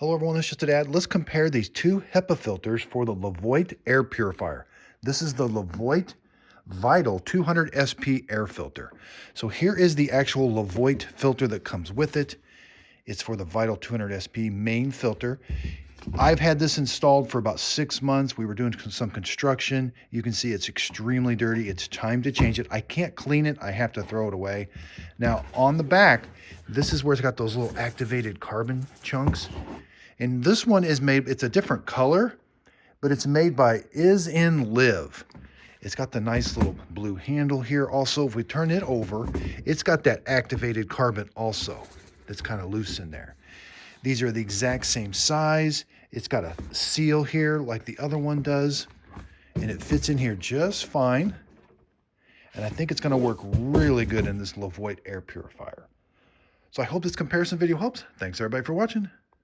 Hello everyone, this is just an ad. Let's compare these two HEPA filters for the LEVOIT air purifier. This is the LEVOIT Vital 200 SP air filter. So here is the actual LEVOIT filter that comes with it. It's for the Vital 200 SP main filter. I've had this installed for about 6 months. We were doing some construction. You can see it's extremely dirty. It's time to change it. I can't clean it. I have to throw it away. Now on the back, this is where it's got those little activated carbon chunks. And this one is made, it's a different color, but it's made by Isinlive. It's got the nice little blue handle here. Also, if we turn it over, it's got that activated carbon also that's kind of loose in there. These are the exact same size. It's got a seal here like the other one does, and it fits in here just fine. And I think it's going to work really good in this LEVOIT air purifier. So I hope this comparison video helps. Thanks everybody for watching.